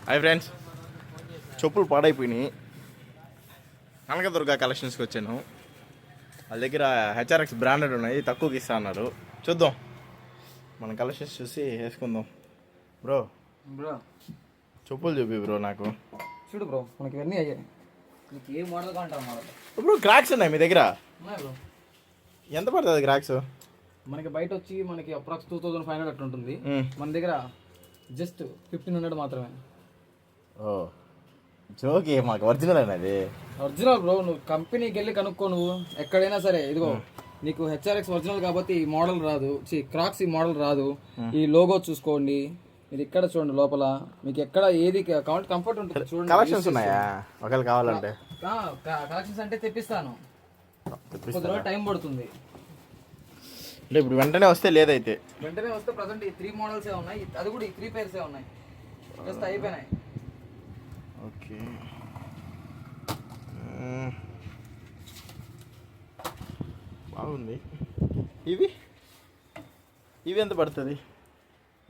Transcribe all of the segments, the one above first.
Hi friends, చెప్పులు పాడైపోయినాయి. కనకదుర్గ కలెక్షన్స్కి వచ్చాను. వాళ్ళ దగ్గర హెచ్ఆర్ఎక్స్ బ్రాండెడ్ ఉన్నాయి, తక్కువకి ఇస్తా అన్నారు. చూద్దాం, మన కలెక్షన్స్ చూసి వేసుకుందాం. బ్రో చెప్పులు చూపి బ్రో. నాకు చూడు బ్రో, మనకి ఇవన్నీ అయ్యాయి. నీకు ఏ మోడల్ కాంటావు మోడల్. బ్రో క్రాక్స్ ఉన్నాయి మీ దగ్గర? ఉన్నాయి బ్రో. ఎంత పడుతుంది క్రాక్స్? మనకి బయట వచ్చి మనకి అప్రాక్స్ 2500 అట్లా ఉంటుంది. మన దగ్గర జస్ట్ 1500 మాత్రమే. ఓ జోకి, మాకు ఒరిజినల్ అనేది. ఒరిజినల్ బ్రో, నువ్వు కంపెనీకి వెళ్ళి కనుక్కో. నువ్వు ఎక్కడైనా సరే, ఇదిగో నీకు హెచ్ఆర్ఎక్స్ ఒరిజినల్ కాబట్టి ఈ మోడల్ రాదు, క్రాక్స్ ఈ మోడల్ రాదు. ఈ లోగో చూసుకోండి, ఇది ఇక్కడ చూడండి, లోపల మీకు ఎక్కడ ఏది కావాలంటే కంఫర్ట్ ఉంటుంది. చూడండి, కలెక్షన్స్ ఉన్నాయా ఒకవేళ కావాలంటే? కలెక్షన్స్ అంటే తెప్పిస్తాను, కొద్ది రోజు టైం పడుతుంది. అంటే ఇప్పుడు వెంటనే వస్తే లేదైతే? వెంటనే వస్తే ప్రజెంట్ ఈ 3 మోడల్సే ఉన్నాయి, అది కూడా ఈ 3 పేర్సే ఉన్నాయి, జస్ట్ అయిపోయినాయి. ఓకే, బాగుంది. ఇవి ఇవి ఎంత పడుతుంది?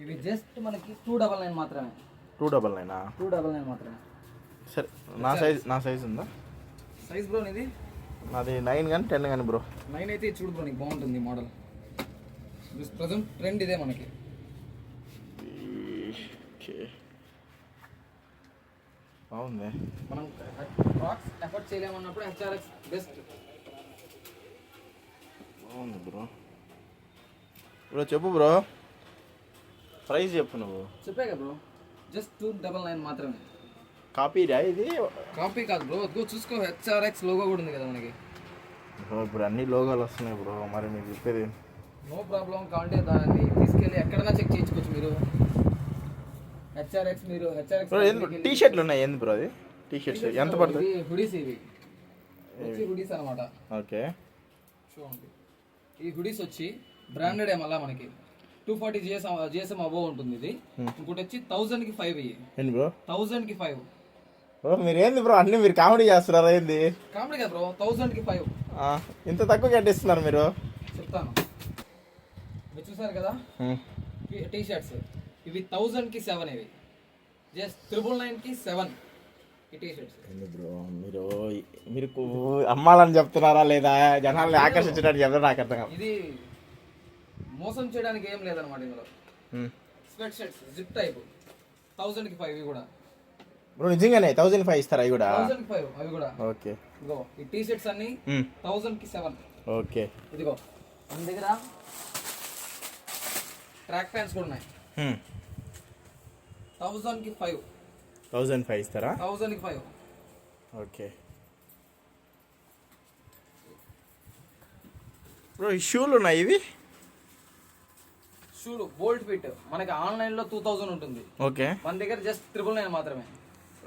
ఇవి జస్ట్ మనకి 299 మాత్రమే. 299? 299 మాత్రమే. సరే, నా సైజ్ ఉందా? సైజ్ బ్రో ఇది నాది 9 కానీ 10 కానీ బ్రో. 9 అయితే చూడు బ్రో, నీకు బాగుంటుంది మోడల్. ప్రజెంట్ ట్రెండ్ ఇదే మనకి. బాగుంది. మనం క్రాక్స్ ఎఫర్ట్ చేయలేమన్నప్పుడు హెచ్ఆర్ఎక్స్ బెస్ట్. బాగుంది బ్రో. బ్రో చెప్పు బ్రో, ప్రైస్ చెప్పు. నువ్వు చెప్పాక బ్రో, జస్ట్ 299 మాత్రమే. కాపీరా ఇది? కాపీ కాదు బ్రో, అదిగో చూసుకో, హెచ్ఆర్ఎక్స్ లోగో కూడా ఉంది కదా మనకి. బ్రో ఇప్పుడు అన్ని లోగోలు వస్తున్నాయి బ్రో, మరి మీకు చెప్పేది. నో ప్రాబ్లం, కావాలంటే దాన్ని తీసుకెళ్ళి ఎక్కడైనా చెక్ చేయించుకోవచ్చు మీరు. హెచ్ఆర్ఎక్స్ మీరు హెచ్ఆర్ఎక్స్ టీ షర్ట్లు ఉన్నాయి. ఏంది బ్రో అది? టీ షర్ట్స్ ఎంత పడుతుంది? హుడీస్, ఇవి హుడీస్ అనమాట. ఓకే, చూడండి, ఈ హుడీస్ వచ్చి బ్రాండెడ్ మళ్ళా మనకి 240 జిఎస్ఎం అబోవ్ ఉంటుంది. ఇది ఇంకోటి వచ్చి 1000కి 5 ఇవి. ఏంటి బ్రో 1000కి 5? బ్రో మీరు ఏంది బ్రో అన్ని మీరు కామెడీ చేస్తున్నారా ఏంది? కామెడీ కదా బ్రో, 1000కి 5 ఇంత తక్కువ కట్టిస్తున్నారు మీరు. చెప్తాను, మీరు చూసారు కదా టీ షర్ట్స్, ఇవి 1000కి 7. ఇవి జస్ట్ 999కి 7 ఈ టీ షర్ట్స్. బ్రో మీరు అమ్మాలని చెప్తున్నారా లేదా జనాల్ని ఆకర్షించడానికి చెప్తారా? నాకు అర్థం కాదు. ఇది మోసం చేయడానికి ఏం లేదనమాట ఇందులో. స్వెట్ షర్ట్స్ జిప్ టైప్ 1000కి 5 ఇవి కూడా. బ్రో నిజంగానే 1005 ఇస్తారా? అవి కూడా 1005 అవి కూడా. ఓకే, ఇదిగో ఈ టీ షర్ట్స్ అన్ని 1000కి 7. ఓకే, ఇదిగో మన దగ్గర ట్రాక్ ప్యాంట్స్ కూడా ఉన్నాయి. 1000కి 5. 1005 ఇస్తారా? 1000కి 5. ఓకే బ్రో, ఈ షూలు ఉన్నాయి. ఇవి షూలు బోల్ట్ ఫిట్ మనకి ఆన్లైన్ లో 2000 ఉంటుంది. ఓకే, మన దగ్గర జస్ట్ 999 మాత్రమే.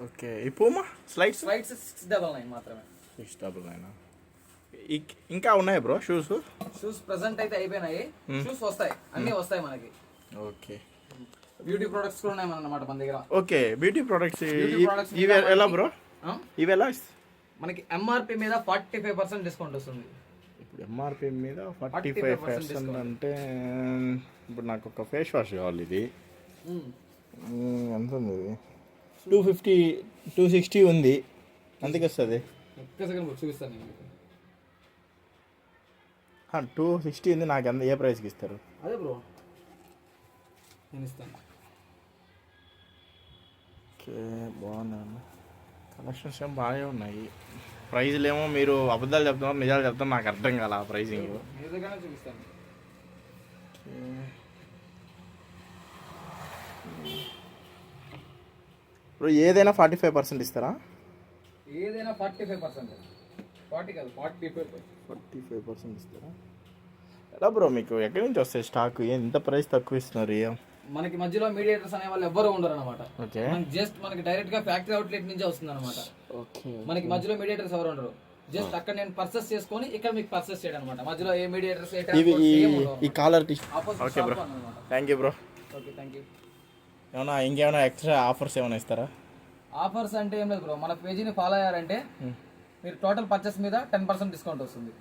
ఓకే, ఈ పూమా స్లైడ్స్ 699 మాత్రమే. 699. ఇంకా ఉన్నాయా బ్రో షూస్? ప్రెసెంట్ అయితే అయిపోయినాయి. షూస్ వస్తాయి, అన్నీ వస్తాయి మనకి. ఓకే, బ్యూటీ ప్రొడక్ట్స్ కూడా ఉన్నాయి అన్నమాట మన దగ్గర. ఓకే, బ్యూటీ ప్రొడక్ట్స్ ఇవి ఎలా బ్రో? ఇవి ఎలా? మనకి ఎంఆర్పి మీద 45% డిస్కౌంట్ వస్తుంది. ఇప్పుడు ఎంఆర్పి మీద 45% అంటే ఇప్పుడు నాకు ఒక ఫేస్ వాష్ కావాలి. ఇది ఎంత ఉంది? ఇది 250 260 ఉంది. అందుకే వస్తుంది. చూపిస్తాను, 260 ఉంది. నాకు ఎంత ఏ ప్రైస్కి ఇస్తారు? అదే బ్రో నేను ఇస్తాను. ఓకే, బాగున్నాను. కలెక్షన్స్ ఏమో బాగానే ఉన్నాయి. ప్రైజ్లు ఏమో మీరు అబద్ధాలు చెప్తున్నారు, నిజాలు చెప్తున్నారు. నాకు అర్థం కాల ఆ ప్రైజింగ్. చూపిస్తాను. ఇప్పుడు ఏదైనా 45% ఇస్తారా? ఏదైనా 45%. 40 కాదు, 45% ఇస్తారా? ఎలా బ్రో మీకు ఎక్కడి నుంచి వస్తాయి స్టాక్? ఎంత ప్రైస్ తక్కువ ఇస్తున్నారు? మనకి మధ్యలో మీడియేటర్స్ అనే వాళ్ళు ఎవ్వరు ఉండరు అనమాట. ఓకే, జస్ట్ మనకి డైరెక్ట్ గా ఫ్యాక్టరీ అవుట్లెట్ నుంచి వస్తుంది అనమాట. ఓకే, మనకి మధ్యలో మీడియేటర్స్ ఎవరు ఉండరు. జస్ట్ అక్కడ నేను పర్చేస్ చేసుకొని ఇక్కడ మీకు పర్చేస్ చేయడం అనమాట. మధ్యలో ఏ మీడియేటర్స్ ఈ collar T. Okay bro, thank you bro. Okay, thank you. ఇంకేమైనా ఎక్స్ట్రా ఆఫర్స్ ఏమైనా ఇస్తారా? ఆఫర్స్ అంటే ఏం లేదు బ్రో, మన పేజీని ఫాలో అయ్యారంటే మీరు టోటల్ పర్చేస్ మీద 10% డిస్కౌంట్ వస్తుంది.